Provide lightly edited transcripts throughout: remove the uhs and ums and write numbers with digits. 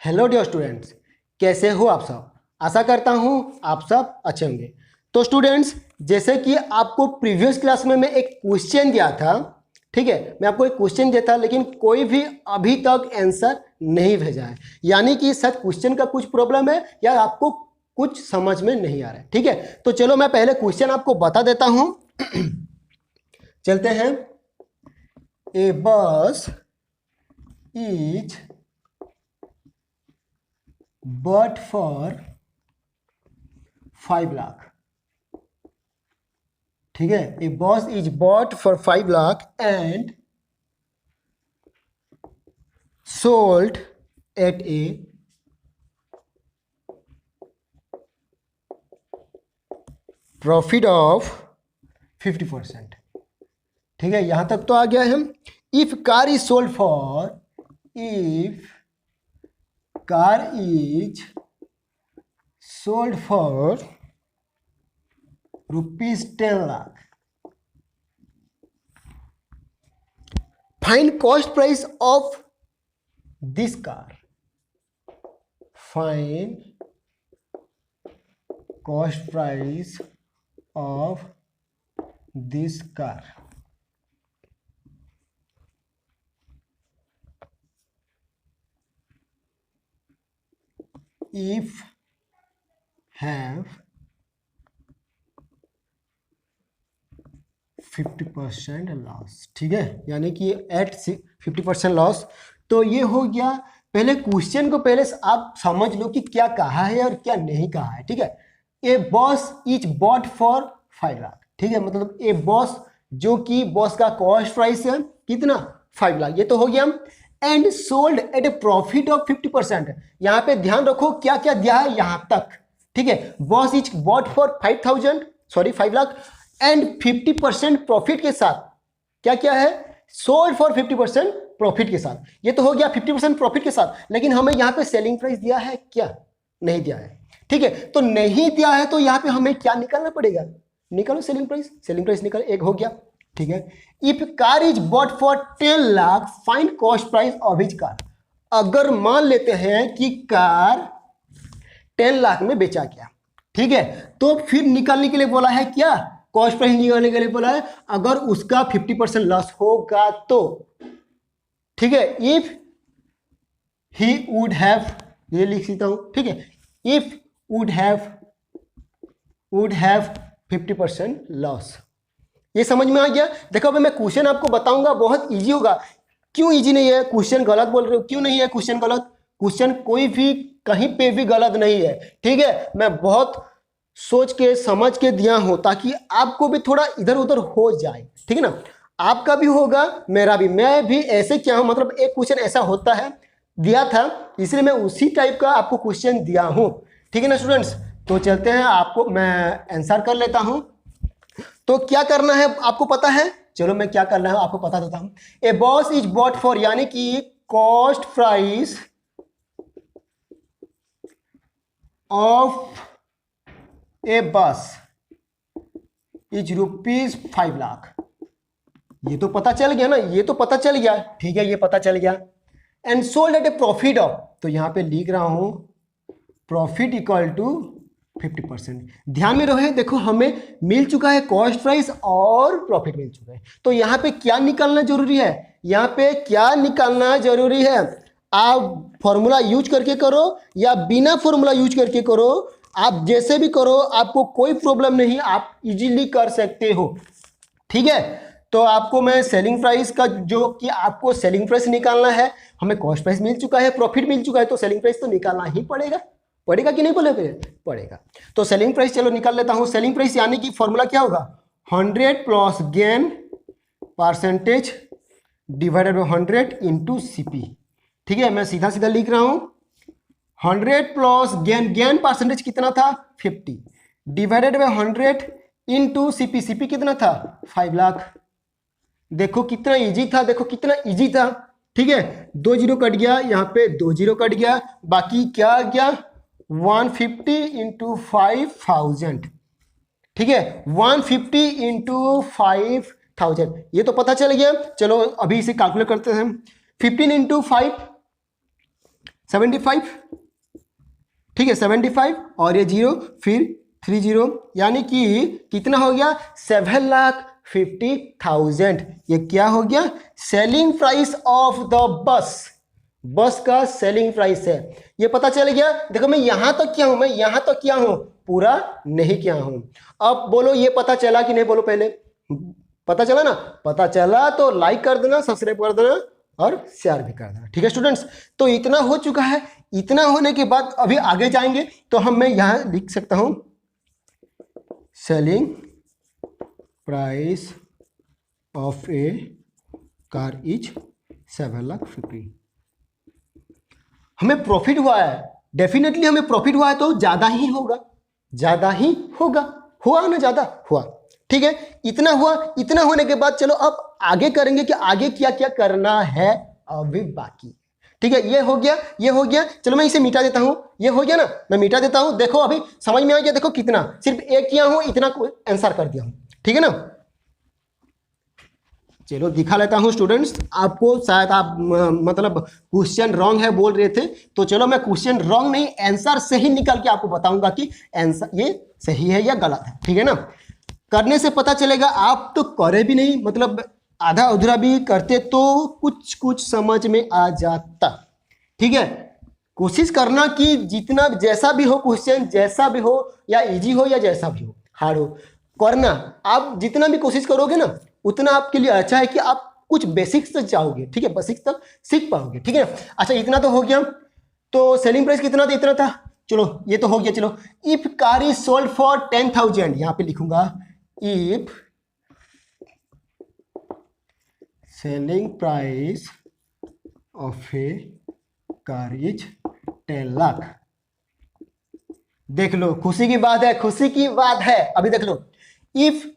Hello dear students, कैसे हो आप सब। आशा करता हूँ आप सब अच्छे होंगे। तो स्टूडेंट्स, जैसे कि आपको प्रीवियस क्लास में मैं एक क्वेश्चन दिया था, ठीक है, मैं आपको एक क्वेश्चन दिया था लेकिन कोई भी अभी तक आंसर नहीं भेजा है, यानी कि शायद क्वेश्चन का कुछ प्रॉब्लम है या आपको कुछ समझ में नहीं आ रहा है। ठीक है, तो चलो मैं पहले क्वेश्चन आपको बता देता हूँ। चलते हैं। ए बस इज bought for 5 लाख। ठीक है, ए बस is bought for 5 lakh and sold at a profit of 50%। ठीक है, यहां तक तो आ गया है। If car is sold for if car is sold for ₹10 lakh, find cost price of this car. Find cost price of this car. If have 50% loss. ठीक है, यानी कि एट 50% लॉस। तो ये हो गया। पहले क्वेश्चन को पहले आप समझ लो कि क्या कहा है और क्या नहीं कहा है। ठीक है, a boss is bought for 5 lakh. ठीक है, मतलब ए बॉस जो कि बॉस का कॉस्ट प्राइस है कितना, 5 लाख। ये तो हो गया। And sold at A profit of 50%। यहां पे ध्यान रखो क्या क्या दिया है यहां तक। ठीक है, boss is bought for 5 lakh and 50% profit के साथ। क्या क्या है, सोल्ड फॉर 50% प्रॉफिट के साथ। ये तो हो गया 50% प्रॉफिट के साथ, लेकिन हमें यहां पे सेलिंग प्राइस दिया है क्या, नहीं दिया है। ठीक है, तो नहीं दिया है तो यहां पे हमें क्या निकालना पड़ेगा, निकालो सेलिंग प्राइस। सेलिंग प्राइस निकाल, एक हो गया। ठीक है, if car is bought for 10 lakh find cost price of his car. अगर मान लेते हैं कि कार 10 लाख में बेचा गया, ठीक है, तो फिर निकालने के लिए बोला है क्या, कॉस्ट प्राइस निकालने के लिए बोला है अगर उसका 50% लॉस होगा तो। ठीक है, इफ ही वुड हैव, ये लिख देता हूं। ठीक है, इफ वुड हैव 50% लॉस। ये समझ में आ गया। देखो अभी मैं क्वेश्चन आपको बताऊंगा, बहुत इजी होगा। क्यों इजी नहीं है, क्वेश्चन गलत बोल रहे हो, क्यों नहीं है क्वेश्चन गलत, क्वेश्चन कोई भी कहीं पे भी गलत नहीं है। ठीक है, मैं बहुत सोच के समझ के दिया हूं ताकि आपको भी थोड़ा इधर उधर हो जाए। ठीक है ना, आपका भी होगा मेरा भी। मैं भी ऐसे क्या हूं, मतलब एक क्वेश्चन ऐसा होता है दिया था, इसलिए मैं उसी टाइप का आपको क्वेश्चन दिया हूं। ठीक है ना स्टूडेंट्स, तो चलते हैं, आपको मैं आंसर कर लेता हूं। तो क्या करना है आपको पता है, चलो मैं क्या करना है आपको बता देता हूं। ए बॉस इज बॉट फॉर, यानी कि कॉस्ट प्राइस ऑफ ए बस इज ₹5 लाख। ये तो पता चल गया ना, ये तो पता चल गया। ठीक है, ये पता चल गया। And sold at A profit of, तो यहां पे लिख रहा हूं प्रॉफिट इक्वल टू 50%। ध्यान में रहे, देखो हमें मिल चुका है कॉस्ट प्राइस और प्रॉफिट मिल चुका है। तो यहां पे क्या निकालना जरूरी है, यहां पे क्या निकालना जरूरी है, आप फॉर्मूला यूज करके करो या बिना फॉर्मूला यूज करके करो, आप जैसे भी करो आपको कोई प्रॉब्लम नहीं, आप इजीली कर सकते हो। ठीक है, तो आपको मैं सेलिंग प्राइस का, जो कि आपको सेलिंग प्राइस निकालना है, हमें कॉस्ट प्राइस मिल चुका है, प्रॉफिट मिल चुका है, तो सेलिंग प्राइस तो निकालना ही पड़ेगा। पड़ेगा कि नहीं पड़ेगा। तो सेलिंग प्राइस चलो निकाल लेता हूं। सेलिंग प्राइस यानी कि फॉर्मूला क्या होगा, 100 plus gain percentage divided by 100 into CP. ठीक है, मैं सीधा सीधा लिख रहा हूं 100 प्लस गेन परसेंटेज कितना था 50 divided by 100 into CP. CP कितना था 5 लाख। देखो कितना इजी था, देखो कितना इजी था। ठीक है, 2 जीरो कट गया, यहाँ पे 2 जीरो कट गया, बाकी क्या आ गया 150 इंटू 5000। ठीक है, 150 इंटू 5000, ये तो पता चल गया। चलो अभी इसे कैलकुलेट करते हैं। 15 इंटू 5 75, ठीक है 75 और ये 0 फिर 30, यानी कि कितना हो गया 7,50,000। ये क्या हो गया selling price of the bus, बस का सेलिंग प्राइस है। ये पता चल गया। देखो मैं यहां तक क्या हूं, मैं यहां तक क्या हूं, पूरा नहीं किया हूं। अब बोलो ये पता चला कि नहीं, बोलो पहले पता चला ना, पता चला तो लाइक कर देना, सब्सक्राइब कर देना और शेयर भी कर देना, ठीक है स्टूडेंट्स। तो इतना हो चुका है। इतना होने के बाद अभी आगे जाएंगे तो मैं यहां लिख सकता हूं selling price of a car is 7,50,000। हमें प्रॉफिट हुआ है, डेफिनेटली हमें प्रॉफिट हुआ है तो ज्यादा ही होगा, ज्यादा ही होगा, हुआ ना, ज्यादा हुआ, ठीक है। इतना हुआ। इतना होने के बाद चलो अब आगे करेंगे कि आगे क्या क्या करना है अभी बाकी, ठीक है। ये हो गया, ये हो गया। चलो मैं इसे मिटा देता हूं, ये हो गया ना, मैं मिटा देता हूं। देखो अभी समझ में आ गया, देखो कितना सिर्फ एक किया हूं, इतना आंसर कर दिया हूं, ठीक है ना। चलो दिखा लेता हूं स्टूडेंट्स आपको, शायद आप मतलब क्वेश्चन रॉन्ग है बोल रहे थे, तो चलो मैं क्वेश्चन रॉन्ग नहीं, आंसर सही निकाल के आपको बताऊंगा कि आंसर ये सही है या गलत है, ठीक है ना। करने से पता चलेगा। आप तो करे भी नहीं, मतलब आधा अधूरा भी करते तो कुछ कुछ समझ में आ जाता, ठीक है। कोशिश करना कि जितना जैसा भी हो क्वेश्चन, जैसा भी हो या इजी हो या जैसा भी हो हार्ड हो, करना। आप जितना भी कोशिश करोगे ना उतना आपके लिए अच्छा है कि आप कुछ बेसिक्स तक जाओगे, ठीक है, बेसिक्स तक सीख पाओगे, ठीक है। अच्छा इतना तो हो गया। तो सेलिंग प्राइस कितना था, इतना था, चलो ये तो हो गया। चलो if car is sold for 10,000, यहां पे लिखूंगा if selling price of a car is 10 lakh. देख लो खुशी की बात है, खुशी की बात है। अभी देख लो if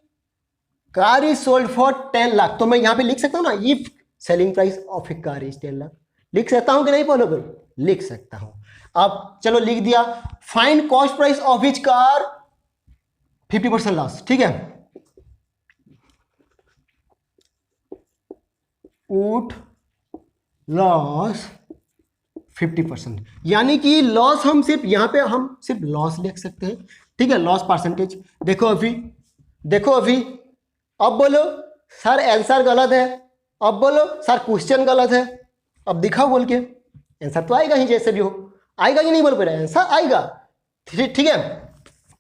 car is sold for 10 lakh, तो मैं यहां पे लिख सकता हूं ना if selling price of a car is 10 lakh. लिख सकता हूं कि नहीं बोलोगे, लिख सकता हूं। अब चलो लिख दिया। Find cost price of each car 50% loss, ठीक है। वुड लॉस 50%, यानी कि लॉस हम सिर्फ यहां पे हम सिर्फ लॉस लिख सकते हैं, ठीक है, लॉस परसेंटेज। देखो अभी, देखो अभी, अब बोलो सर आंसर गलत है, अब बोलो सर क्वेश्चन गलत है। अब दिखाओ बोल के, आंसर तो आएगा ही, जैसे भी हो आएगा ही, नहीं बोल पा रहे आंसर आएगा, ठीक है,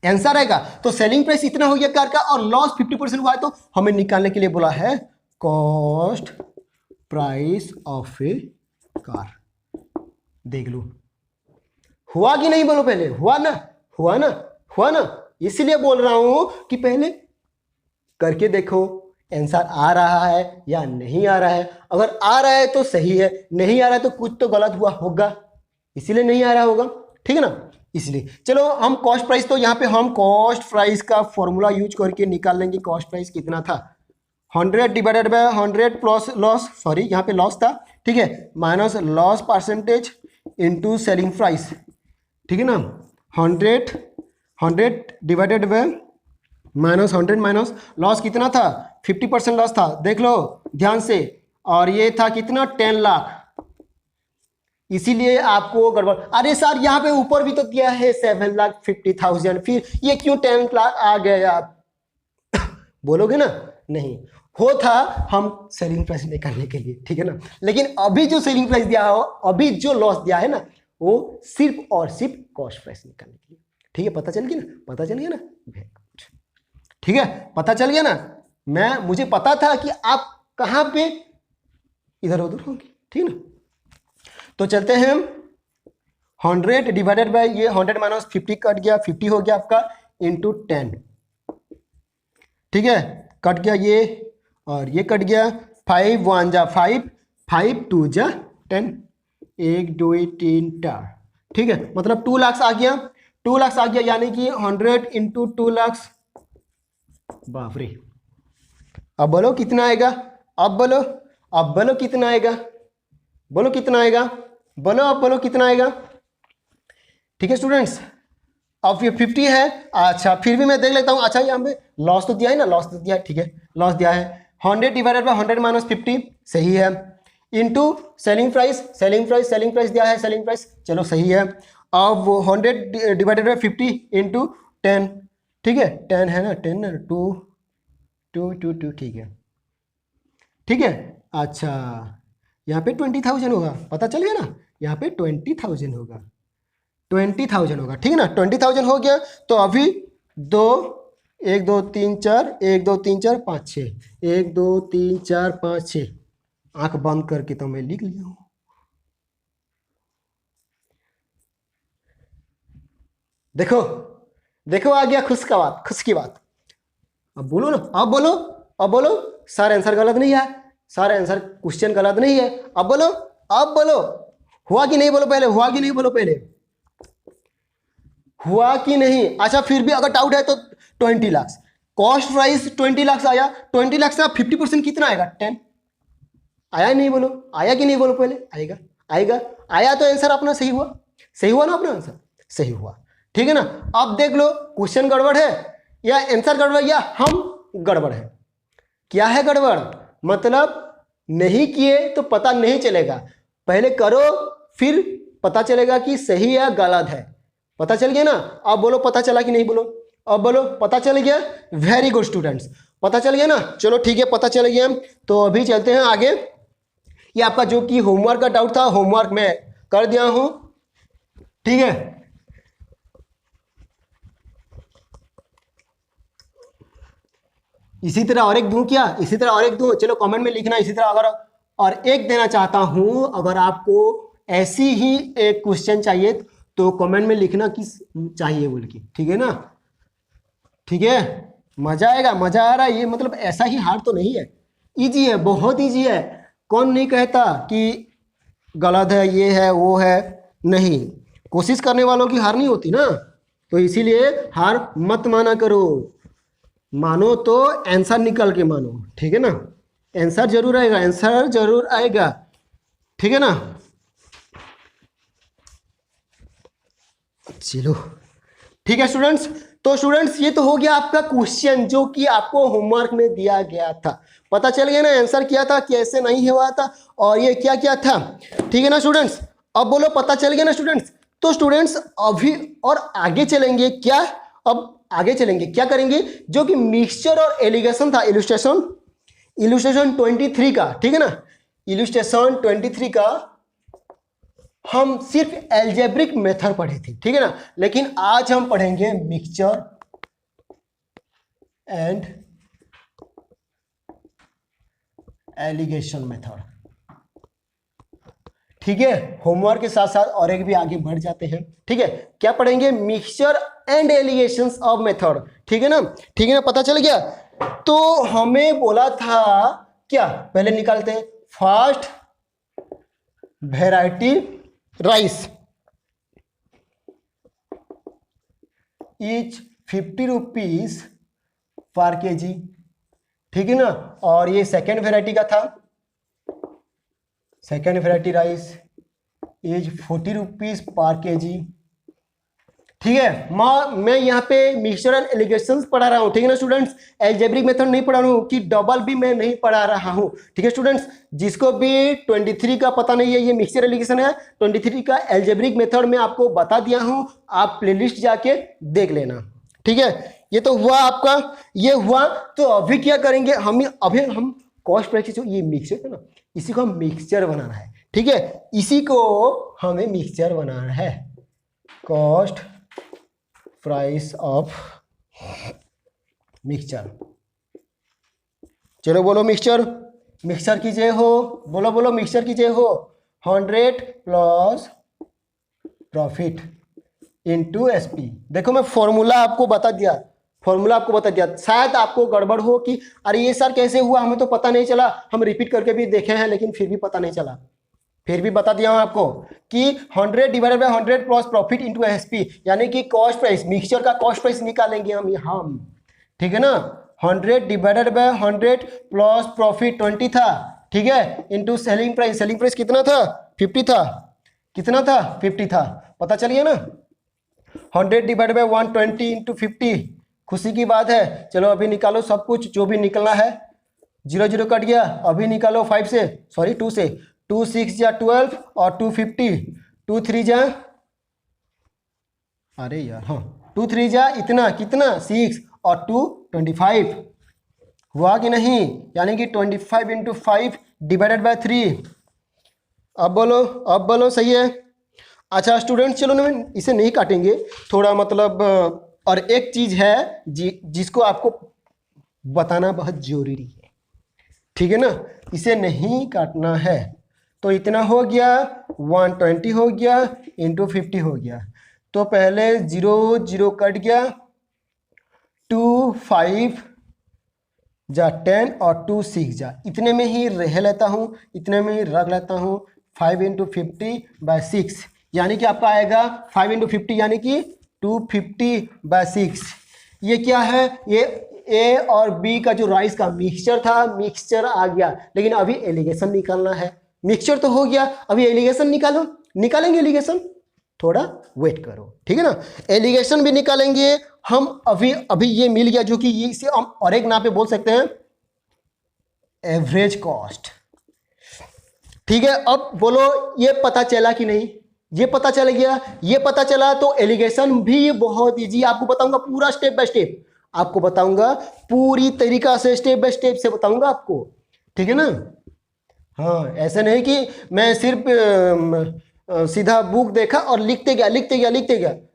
आंसर आएगा। तो सेलिंग प्राइस इतना हो गया कार का और लॉस 50% हुआ है, तो हमें निकालने के लिए बोला है cost price of a car. देख लो हुआ कि नहीं, बोलो पहले, हुआ ना, हुआ ना, हुआ ना। इसलिए बोल रहा हूं कि पहले करके देखो आंसर आ रहा है या नहीं आ रहा है। अगर आ रहा है तो सही है, नहीं आ रहा है तो कुछ तो गलत हुआ होगा, इसीलिए नहीं आ रहा होगा, ठीक है ना। इसलिए चलो हम कॉस्ट प्राइस, तो यहाँ पे हम कॉस्ट प्राइस का फॉर्मूला यूज करके निकाल लेंगे। कॉस्ट प्राइस कितना था, 100 divided by 100 plus loss, sorry यहाँ पे लॉस था, ठीक है, minus loss percentage into selling price, ठीक है ना। 100 divided by minus 100 minus loss कितना था, 50% लॉस था, देख लो ध्यान से। और ये था कितना, 10 लाख, इसीलिए आपको गड़बड़। अरे सर यहाँ पे ऊपर भी तो दिया है 7,50,000, फिर ये क्यों 10 लाख आ गया, बोलोगे ना। नहीं हो था हम सेलिंग प्राइस निकालने के लिए, ठीक है ना। लेकिन अभी जो सेलिंग प्राइस दिया हो, अभी जो लॉस दिया है ना, वो सिर्फ और सिर्फ कॉस्ट प्राइस निकालने के लिए, ठीक है। पता चल गया ना, पता चल गया ना, ठीक है, पता चल गया ना। मुझे पता था कि आप कहां पे इधर उधर होंगे, ठीक है ना। तो चलते हैं हम 100 डिवाइडेड बाय ये 100 माइनस 50 कट गया, 50 हो गया आपका इंटू 10, ठीक है, कट गया ये और ये कट गया। 5 1 जा 5, 5 2 जा 10, 1 2 3 4, ठीक है, मतलब 2 लाख आ गया, 2 लाख आ गया, यानी कि 100 इंटू 2 लाख, बाप रे। अब बोलो कितना आएगा, अब बोलो, अब बोलो कितना आएगा, बोलो कितना आएगा, बोलो अब बोलो कितना आएगा, ठीक है स्टूडेंट्स। अब ये 50 है, अच्छा फिर भी मैं देख लेता हूं। अच्छा यहाँ पे लॉस तो दिया है ना, लॉस तो दिया है, ठीक है, लॉस दिया है। 100 डिवाइडेड बाय 100 माइनस 50 सही है, इंटू सेलिंग प्राइस दिया है, सेलिंग प्राइस, चलो सही है। अब 100 डिवाइडेड बाई 50 इंटू 10, ठीक है, 10 है ना, 10 ना, 2 2 2 2, ठीक है, ठीक है। अच्छा, यहाँ पे 20,000 होगा, पता चल गया ना, यहाँ पे 20,000 होगा, 20,000 होगा, ठीक है ना, 20,000 हो गया। तो अभी 2 1 2 3 4 1 2 3 4 5 6 1 2 3 4 5 6, आंख बंद करके तो मैं लिख लिया हूँ। देखो देखो आ गया खुश की बात। अब बोलो ना, अब बोलो, सारे आंसर गलत नहीं है, सारे आंसर क्वेश्चन गलत नहीं है, अब बोलो हुआ कि नहीं, बोलो पहले, हुआ कि नहीं, बोलो पहले, हुआ कि नहीं। अच्छा, फिर भी अगर डाउट है तो 20 लाख कॉस्ट प्राइस 20 लाख आया, 20 लाख से 50% कितना आएगा, 10 आया नहीं, बोलो आया कि नहीं, बोलो पहले, आएगा, आया तो आंसर अपना सही हुआ ना, अपना आंसर सही हुआ, ठीक है ना। अब देख लो क्वेश्चन गड़बड़ है या आंसर गड़बड़ या हम गड़बड़ है। क्या है गड़बड़, मतलब नहीं किए तो पता नहीं चलेगा, पहले करो फिर पता चलेगा कि सही है गलत है, पता चल गया ना। अब बोलो पता चला कि नहीं, बोलो, अब बोलो पता चल गया, वेरी गुड स्टूडेंट्स, पता चल गया ना, चलो ठीक है, पता चल गया। तो अभी चलते हैं आगे। ये आपका जो कि होमवर्क का डाउट था, होमवर्क मैं कर दिया हूं, ठीक है। इसी तरह और एक दूं क्या, इसी तरह और एक दूं, चलो कमेंट में लिखना इसी तरह। अगर और एक देना चाहता हूं, अगर आपको ऐसी ही एक क्वेश्चन चाहिए तो कमेंट में लिखना किस चाहिए बोल के, ठीक है ना, ठीक है। मजा आएगा, मजा आ रहा है ये, मतलब ऐसा ही हार्ड तो नहीं है, इजी है, बहुत इजी है। कौन नहीं कहता कि गलत है, ये है वो है, नहीं, कोशिश करने वालों की हार नहीं होती ना, तो इसीलिए हार मत माना करो, मानो तो आंसर निकल के मानो, ठीक है ना, आंसर जरूर आएगा, आंसर जरूर आएगा, ठीक है ना। चलो ठीक है स्टूडेंट्स, तो स्टूडेंट्स ये तो हो गया आपका क्वेश्चन जो कि आपको होमवर्क में दिया गया था, पता चल गया ना आंसर क्या था, कैसे नहीं हुआ था, और ये क्या क्या था, ठीक है ना स्टूडेंट्स। अब बोलो पता चल गया ना स्टूडेंट्स। तो स्टूडेंट्स अभी और आगे चलेंगे क्या, अब आगे चलेंगे क्या करेंगे, जो कि मिक्सचर और एलिगेशन था, इलुस्ट्रेशन 23 का, ठीक है ना, इलुस्ट्रेशन 23 का हम सिर्फ एल्जेब्रिक मेथड पढ़े थे, ठीक है ना, लेकिन आज हम पढ़ेंगे मिक्सचर एंड एलिगेशन मेथड, ठीक है। होमवर्क के साथ साथ और एक भी आगे बढ़ जाते हैं, ठीक है। क्या पढ़ेंगे, mixture and allegations of method, ठीक है ना, ठीक है ना, पता चल गया। तो हमें बोला था क्या, पहले निकालते हैं, first variety rice is 50 rupees per KG, ठीक है ना, और ये सेकेंड वेराइटी का था, second variety rice is 40 rupees per KG, ठीक है। मैं यहाँ पे मिक्सचर एंड एलिगेशंस पढ़ा रहा हूँ, ठीक है ना स्टूडेंट्स, एल्जेब्रिक मेथड नहीं पढ़ा रहा हूँ, कि डबल भी मैं नहीं पढ़ा रहा हूँ, ठीक है स्टूडेंट्स। जिसको भी 23 का पता नहीं है, ये मिक्सचर एलिगेशन है, 23 का एल्जेब्रिक मेथड में आपको बता दिया हूँ, आप प्लेलिस्ट जाके देख लेना, ठीक है। ये तो हुआ आपका, ये हुआ। तो अभी क्या करेंगे, हम कॉस्ट प्राइस जो ये मिक्सचर है ना, इसी को हम मिक्सचर बनाना है, ठीक है, इसी को हमें मिक्सचर बनाना है, कॉस्ट प्राइस ऑफ मिक्सचर। चलो बोलो मिक्सचर की जय हो, बोलो मिक्सचर की जय हो, 100 प्लस प्रॉफिट इनटू एसपी। देखो मैं फॉर्मूला आपको बता दिया, शायद आपको गड़बड़ हो कि अरे ये सर कैसे हुआ, हमें तो पता नहीं चला, हम रिपीट करके भी देखे हैं लेकिन फिर भी पता नहीं चला, फिर भी बता दिया हूं आपको कि 100 divided by 100 plus profit into SP, यानी कि कॉस्ट प्राइस, मिक्सचर का कॉस्ट प्राइस निकालेंगे हम, ठीक है ना। 100 डिवाइडेड बाय 100 प्लस प्रॉफिट 20 था, ठीक है, इनटू सेलिंग प्राइस कितना था, 50 था, कितना था, 50 था, पता चल गया ना। 100 डिवाइडेड बाय 120 इंटू 50, खुशी की बात है। चलो अभी निकालो सब कुछ जो भी निकलना है, 0 0 कट गया, अभी निकालो 5 से, सॉरी 2 से, 2 6 जा 12 और 2 50, 2 3 जा, अरे यार हाँ 2 3 जा इतना कितना 6 और 2 25, हुआ कि नहीं? यानी कि 25 इंटू 5 डिवाइडेड बाय 3। अब बोलो सही है? अच्छा स्टूडेंट्स चलो ना इसे नहीं काटेंगे, थोड़ा मतलब और एक चीज़ है जिसको आपको बताना बहुत ज़रूरी है, ठीक है ना? इसे नहीं काटना है। तो इतना हो गया 120 हो गया इंटू 50 हो गया। तो पहले 0 0 कट गया, 2 5 जा 10 और 2 6 जा, इतने में ही रह लेता हूँ, इतने में ही रख लेता हूँ। 5 इंटू 50 बाय 6 यानी कि आपका आएगा 5 इंटू 50 यानी कि 250 बाय 6। ये क्या है? ये ए और बी का जो राइस का मिक्सचर था, मिक्सचर आ गया, लेकिन अभी एलिगेशन निकालना है। मिक्सचर तो हो गया, अभी एलिगेशन निकालो, निकालेंगे एलिगेशन, थोड़ा वेट करो, ठीक है ना? एलिगेशन भी निकालेंगे हम। अभी ये मिल गया जो कि ये इसे हम और एक नाम पे बोल सकते हैं एवरेज कॉस्ट, ठीक है? अब बोलो ये पता चला कि नहीं? ये पता चल गया, ये पता चला तो एलिगेशन भी बहुत इजी, आपको बताऊंगा पूरा स्टेप बाय स्टेप, आपको बताऊंगा पूरी तरीका से, स्टेप बाय स्टेप से बताऊंगा आपको, ठीक है ना? हाँ, ऐसे नहीं कि मैं सिर्फ सीधा बुक देखा और लिखते गया,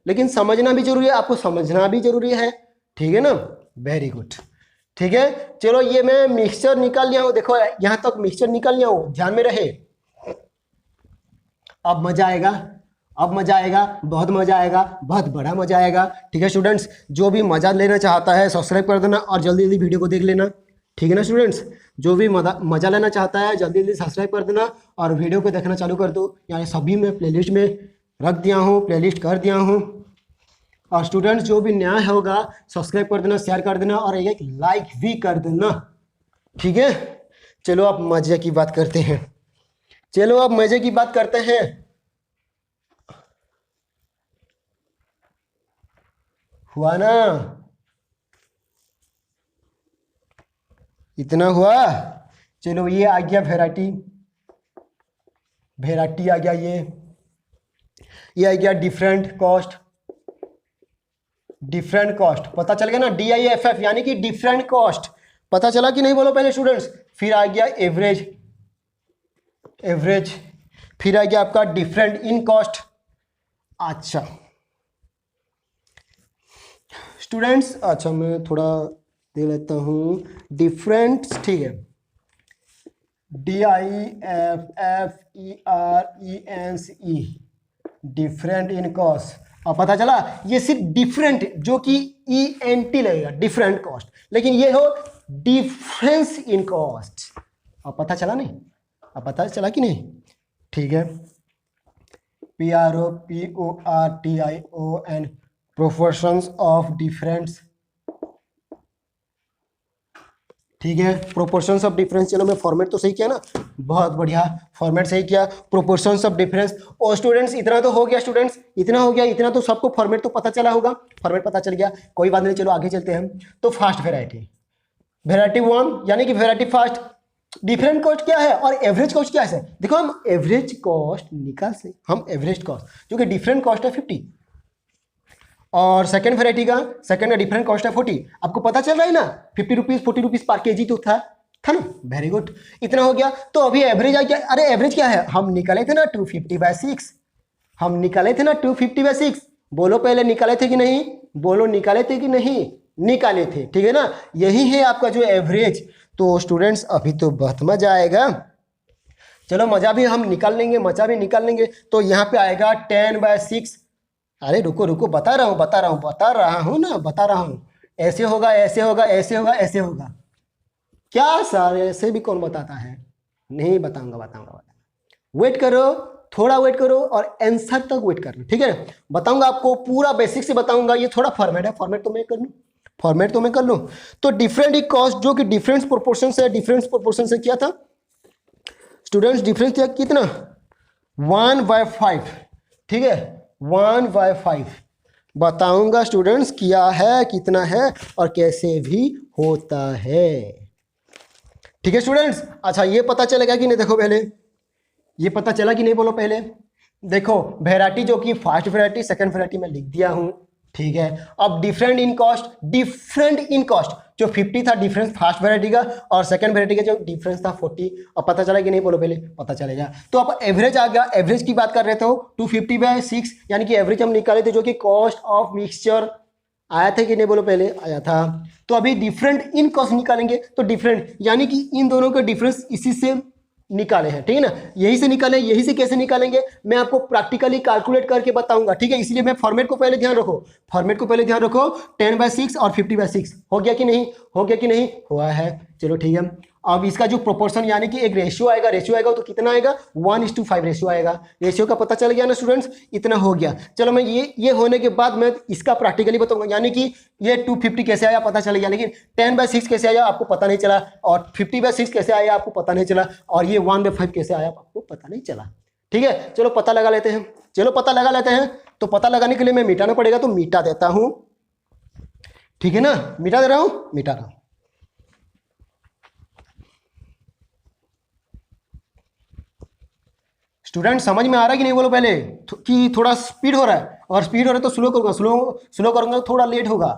लेकिन समझना भी जरूरी है, आपको समझना भी जरूरी है, ठीक है ना? वेरी गुड, ठीक है। चलो ये मैं मिक्सचर निकाल लिया हूँ, देखो यहां तक मिक्सचर निकाल लिया हूँ, ध्यान में रहे। अब मजा आएगा, बहुत मजा आएगा, बहुत बड़ा मजा आएगा, ठीक है स्टूडेंट्स? जो भी मजा लेना चाहता है सब्सक्राइब कर देना और जल्दी जल्दी वीडियो को देख लेना, ठीक है ना स्टूडेंट्स? जो भी मजा लेना चाहता है जल्दी जल्दी सब्सक्राइब कर देना और वीडियो को देखना चालू कर दो। यानी सभी मैं प्लेलिस्ट में रख दिया हूँ, प्लेलिस्ट कर दिया हूँ। और स्टूडेंट्स जो भी नया होगा सब्सक्राइब कर देना, शेयर कर देना और एक लाइक भी कर देना, ठीक है? चलो अब मजे की बात करते हैं, हुआ ना? इतना हुआ? चलो ये आ गया वेराइटी आ गया, ये आ गया डिफरेंट कॉस्ट, पता चल गया ना? DIFF यानी कि डिफरेंट कॉस्ट, पता चला कि नहीं? बोलो पहले स्टूडेंट्स। फिर आ गया एवरेज, फिर आ गया आपका डिफरेंट इन कॉस्ट। अच्छा स्टूडेंट्स, अच्छा मैं थोड़ा दे लेता हूँ डिफरेंट, ठीक है? DIFFERENCE, different in cost. अब पता चला ये सिर्फ डिफरेंट जो कि ENT लगेगा, डिफरेंट कॉस्ट, लेकिन ये हो डिफरेंस इन कॉस्ट। अब पता चला नहीं? अब पता चला कि नहीं? ठीक है, PROPORTION, प्रोपोर्शंस ऑफ डिफरेंस, ठीक है? प्रोपोर्शंस ऑफ डिफरेंस, चलो मैं फॉर्मेट तो सही किया ना? बहुत बढ़िया, फॉर्मेट सही किया, प्रोपोर्शंस ऑफ डिफरेंस। और स्टूडेंट्स इतना तो हो गया, स्टूडेंट्स इतना हो गया, इतना तो सबको फॉर्मेट तो पता चला होगा, फॉर्मेट पता चल गया, कोई बात नहीं। चलो आगे चलते हैं। तो फर्स्ट वेराइटी 1 यानी कि वेराइटी फर्स्ट, डिफरेंट कॉस्ट क्या है और एवरेज कॉस्ट क्या है? देखो हम एवरेज कॉस्ट निकाल से, हम एवरेज कॉस्ट जो कि डिफरेंट कॉस्ट है 50 और सेकंड वेराइटी का डिफरेंट कॉस्ट है 40। आपको पता चल रहा है ना? 50 रुपीज 40 रुपीज पर केजी तो था ना? वेरी गुड, इतना हो गया। तो अभी एवरेज आ गया। अरे एवरेज क्या है? हम निकाले थे ना 250/6, हम निकाले थे ना 250/6। बोलो पहले निकाले थे कि नहीं? बोलो निकाले थे कि नहीं? निकाले थे, ठीक है ना? यही है आपका जो एवरेज। तो स्टूडेंट्स अभी तो बहुत मजा आएगा। चलो मजा भी हम निकाल लेंगे, तो यहाँ पे आएगा 10/6। अरे रुको, बता रहा हूँ। ऐसे होगा, ऐसे होगा। क्या सर, ऐसे भी कौन बताता है? नहीं बताऊंगा। वेट करो, थोड़ा वेट करो और आंसर तक वेट करना, ठीक है? बताऊंगा आपको, पूरा बेसिक से बताऊंगा। ये थोड़ा फॉर्मेट है, फॉर्मेट तो मैं कर लूँ। तो डिफरेंट कॉस्ट जो कि डिफरेंस प्रोपोर्शन से क्या था स्टूडेंट्स? डिफरेंस क्या कितना? 1/5, ठीक है? 1/5 बताऊंगा स्टूडेंट्स क्या है, कितना है और कैसे भी होता है, ठीक है स्टूडेंट्स? अच्छा ये पता चलेगा कि नहीं? देखो पहले ये पता चला कि नहीं बोलो पहले। देखो वैरायटी जो कि फर्स्ट वैरायटी सेकंड वैरायटी में लिख दिया हूं, ठीक है। अब different in cost, different in cost जो 50 था डिफरेंस फर्स्ट वैरायटी का और सेकंड वैरायटी का जो डिफरेंस था 40। अब पता चला कि नहीं बोलो पहले, पता चलेगा। तो अब एवरेज आ गया, एवरेज की बात कर रहे थे 250/6 यानी कि एवरेज हम निकाले थे जो कि कॉस्ट ऑफ मिक्सचर आया था कि नहीं बोलो पहले, आया था। तो अभी डिफरेंट इन कॉस्ट निकालेंगे तो डिफरेंट यानी कि इन दोनों का डिफरेंस इसी से निकाले हैं, ठीक है ना, यही से निकाले। यही से कैसे निकालेंगे मैं आपको प्रैक्टिकली कैलकुलेट करके बताऊंगा, ठीक है। इसलिए मैं फॉर्मेट को पहले ध्यान रखो, फॉर्मेट को पहले ध्यान रखो। 10/6 और 50/6 हो गया कि नहीं, हो गया कि नहीं, हुआ है, चलो ठीक है। अब इसका जो प्रोपोर्शन यानी कि एक रेशियो आएगा तो कितना आएगा 1:5 रेशियो आएगा। रेशियो का पता चल गया ना स्टूडेंट्स, इतना हो गया। चलो मैं ये होने के बाद मैं इसका प्रैक्टिकली बताऊंगा, यानी कि ये 250 कैसे आया पता चल गया, लेकिन 10/6 कैसे आया आपको पता नहीं चला, और 50/6 कैसे आया आपको पता नहीं चला, और ये 1/5 कैसे आया आपको पता नहीं चला, ठीक है। चलो पता लगा लेते हैं, चलो पता लगा लेते हैं। तो पता लगाने के लिए मैं मिटाना पड़ेगा, तो मिटा देता हूं, ठीक है ना, मिटा दे रहा हूं, मिटा रहा हूं। स्टूडेंट समझ में आ रहा है कि नहीं बोलो पहले, कि थोड़ा स्पीड हो रहा है, और स्पीड हो रहा है तो स्लो करूंगा, स्लो करूंगा तो थोड़ा लेट होगा,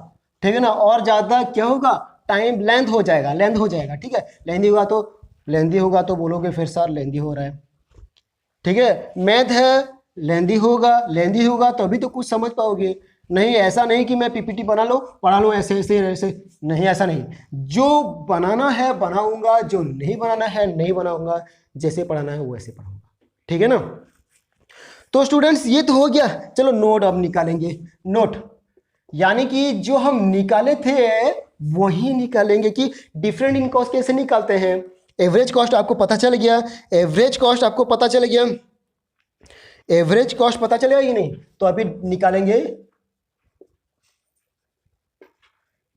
ठीक है ना, और ज्यादा क्या होगा टाइम लेंथ हो जाएगा, लेंथ हो जाएगा, ठीक है। लेंदी होगा तो बोलोगे फिर सर लेंदी हो रहा है, ठीक है। मैथ है, लेंदी होगा तो अभी तो कुछ समझ पाओगे। नहीं ऐसा नहीं कि मैं पीपीटी बना लो पढ़ा लो ऐसे ऐसे ऐसे, नहीं ऐसा नहीं। जो बनाना है बनाऊंगा, जो नहीं बनाना है नहीं बनाऊंगा, जैसे पढ़ाना है वैसे पढ़ाऊंगा, ठीक है ना। तो स्टूडेंट्स ये तो हो गया, चलो नोट अब निकालेंगे। नोट यानी कि जो हम निकाले थे वही निकालेंगे कि डिफरेंट इन कॉस्ट कैसे निकालते हैं। एवरेज कॉस्ट आपको पता चल गया, एवरेज कॉस्ट आपको पता चल गया, एवरेज कॉस्ट पता चलेगा कि नहीं। तो अभी निकालेंगे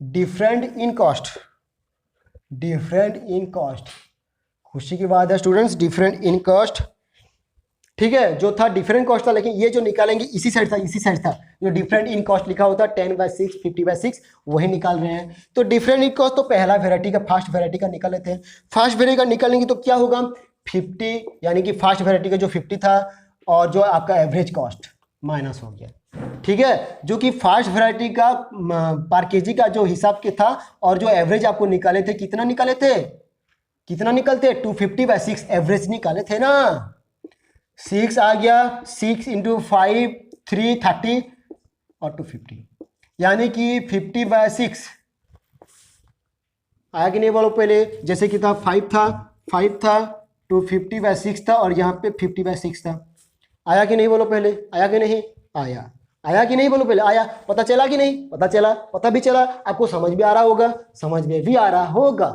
different in cost, different in cost. खुशी की बात है स्टूडेंट्स, डिफरेंट इन कॉस्ट, ठीक है। जो था डिफरेंट कॉस्ट था, लेकिन ये जो निकालेंगे इसी साइड था, इसी साइड था जो डिफरेंट इन कॉस्ट लिखा होता 10/6 50/6 वही निकाल रहे हैं। तो डिफरेंट इन कॉस्ट तो पहला वेराइटी का फर्स्ट वेराइटी का निकाल लेते हैं। फर्स्ट वेराइटी का निकालेंगे तो क्या होगा 50 यानी कि फर्स्ट वेराइटी का जो 50 था और जो आपका एवरेज कॉस्ट माइनस हो गया, ठीक है। जो कि फर्स्ट वेराइटी का पर केजी का जो हिसाब के था और जो एवरेज आपको निकाले थे, कितना निकाले थे, कितना निकलते 250/6 एवरेज निकाले थे ना। 6 आ गया, 6 × 5 330 और 250 यानी कि 50/6 आया कि नहीं बोलो पहले। जैसे कि था 5 था 250/6 था और यहाँ पे 50/6 था। आया कि नहीं बोलो पहले, आया कि नहीं, आया, आया कि नहीं बोलो पहले, आया। पता चला कि नहीं, पता चला, पता भी चला, आपको समझ भी आ रहा होगा, समझ में भी आ रहा होगा।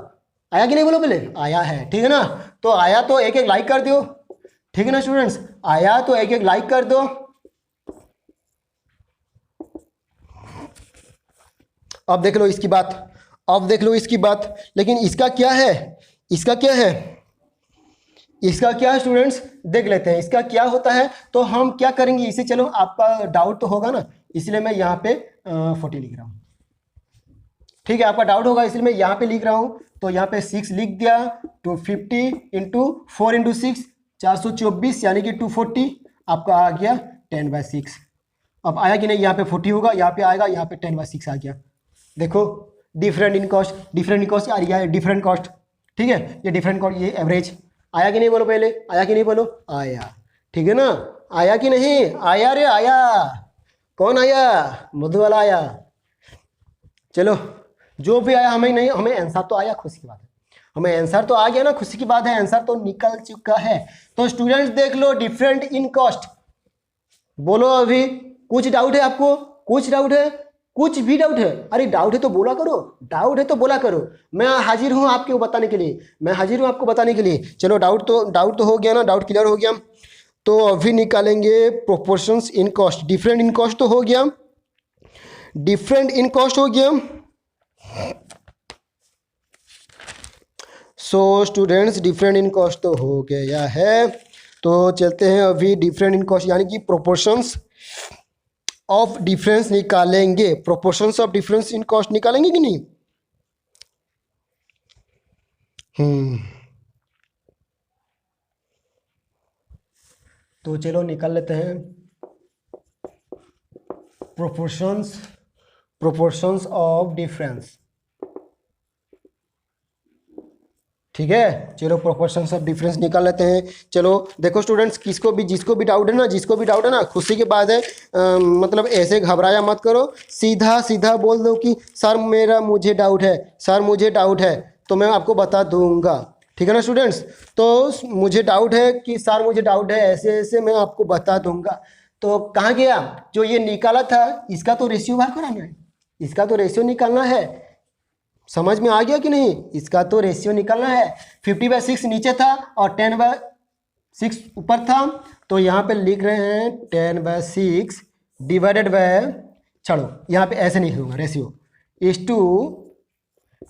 आया कि नहीं बोलो पहले, आया है, ठीक है ना। तो आया तो एक एक लाइक कर दो, ठीक है ना स्टूडेंट्स, आया तो एक एक लाइक कर दो। अब देख लो इसकी बात, अब देख लो इसकी बात। लेकिन इसका क्या है, इसका क्या है, इसका क्या है स्टूडेंट्स, देख लेते हैं इसका क्या होता है। तो हम क्या करेंगे इसे, चलो आपका डाउट तो होगा ना, इसलिए मैं यहाँ पे 40 लिख रहा हूँ, ठीक है। आपका डाउट होगा इसलिए मैं यहाँ पे लिख रहा हूँ। तो यहाँ पे 6 लिख दिया, 250 × 4 × 6 424 यानी कि 240 आपका आ गया 10/6। अब आया कि नहीं, यहाँ पे 40 होगा, यहाँ पे आएगा, यहाँ पे 10/6 आ गया। देखो different in cost, different in cost आ रही है, डिफरेंट कॉस्ट, ठीक है। ये डिफरेंट कॉस्ट, ये एवरेज आया कि नहीं बोलो पहले, आया कि नहीं बोलो, आया, ठीक है ना। आया कि नहीं, आया रे आया, कौन आया, मधु वाला आया। चलो जो भी आया हमें नहीं, हमें आंसर तो आया, खुशी की बात है, हमें आंसर तो आ गया ना, खुशी की बात है, आंसर तो निकल चुका है। तो स्टूडेंट्स देख लो डिफरेंट इन कॉस्ट, बोलो अभी कुछ डाउट है आपको, कुछ डाउट है, कुछ भी डाउट है, अरे डाउट है तो बोला करो, डाउट है तो बोला करो, मैं हाजिर हूं आपको बताने के लिए, मैं हाजिर हूं आपको बताने के लिए। चलो डाउट तो हो गया ना, डाउट क्लियर हो गया। तो अभी निकालेंगे proportions in cost, different in cost तो हो गया, डिफरेंट इन कॉस्ट हो गया। So students different in cost तो हो गया है। तो चलते हैं अभी डिफरेंट इन कॉस्ट यानी कि प्रोपोर्शंस ऑफ डिफरेंस निकालेंगे, proportions of difference in cost निकालेंगे कि नहीं। तो चलो निकाल लेते हैं प्रोपोर्शंस ऑफ डिफरेंस। ठीक है, चलो प्रोपोर्शंस ऑफ डिफरेंस निकाल लेते हैं। चलो देखो स्टूडेंट्स, जिसको भी डाउट है ना खुशी की बात है, मतलब ऐसे घबराया मत करो, सीधा सीधा बोल दो कि सर मुझे डाउट है, तो मैं आपको बता दूंगा। ठीक है ना स्टूडेंट्स, तो मुझे डाउट है कि सर मुझे डाउट है, ऐसे ऐसे मैं आपको बता दूंगा। तो कहाँ गया जो ये निकाला था, इसका तो रेशियो बाहर कराना है, इसका तो रेशियो निकालना है। समझ में आ गया कि नहीं? इसका तो रेशियो निकालना है। 50/6 नीचे था और 10/6 ऊपर था, तो यहाँ पे लिख रहे हैं 10/6 डिवाइडेड बाय, चलो यहाँ पे ऐसे नहीं लिखूंगा, रेशियो इज टू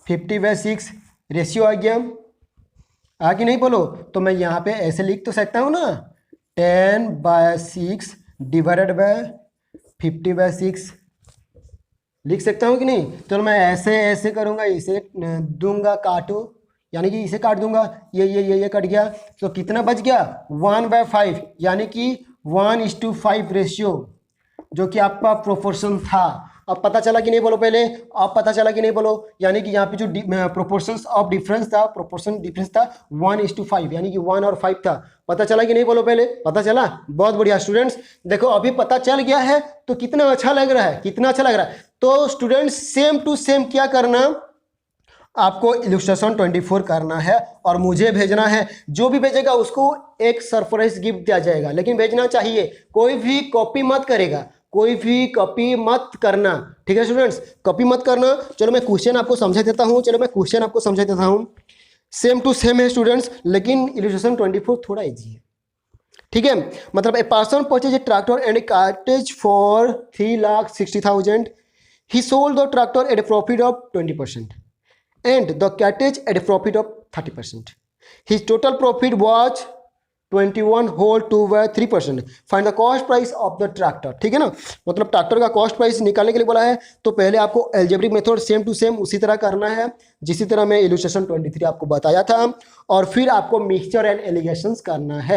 50/6 रेशियो आ गया, आ कि नहीं बोलो? तो मैं यहाँ पे ऐसे लिख तो सकता हूँ ना, 10/6 डिवाइडेड बाय 50/6 लिख सकता हूँ कि नहीं? चलो मैं ऐसे करूँगा, इसे दूंगा काटो, यानी कि इसे काट दूंगा, ये कट गया, तो कितना बच गया 1/5, यानी कि 1:5 रेशियो, जो कि आपका प्रोपोर्शन था। अब पता चला कि नहीं बोलो पहले, अब पता चला कि नहीं बोलो? यानी कि यहाँ पे जो प्रोपोर्शंस ऑफ डिफरेंस था, 1:5, यानी कि 1 और 5 था। पता चला कि नहीं बोलो पहले? पता चला, बहुत बढ़िया स्टूडेंट्स। देखो अभी पता चल गया है तो कितना अच्छा लग रहा है, कितना अच्छा लग रहा है। तो स्टूडेंट्स सेम टू सेम क्या करना, आपको इलस्ट्रेशन 24 करना है और मुझे भेजना है। जो भी भेजेगा उसको एक सरप्राइज गिफ्ट दिया जाएगा, लेकिन भेजना चाहिए, कोई भी कॉपी मत करेगा, कोई भी कॉपी मत करना। ठीक है स्टूडेंट्स, कॉपी मत करना। चलो मैं क्वेश्चन आपको समझा देता हूँ, सेम टू सेम है स्टूडेंट्स, लेकिन इलस्ट्रेशन 24 थोड़ा इजी है। ठीक है, मतलब a person purchase a tractor and a cartage for 3,60,000, he sold the tractor at a profit of 20% and the carriage at a profit of 30%. His total profit was 21/3%. Find the cost price of the tractor. ठीक है ना, मतलब tractor का cost price निकालने के लिए बोला है, तो पहले आपको algebraic method same to same उसी तरह करना है जिसी तरह मैं इलस्ट्रेशन 23 आपको बताया था, और फिर आपको मिक्सचर एंड एलिगेशंस करना है।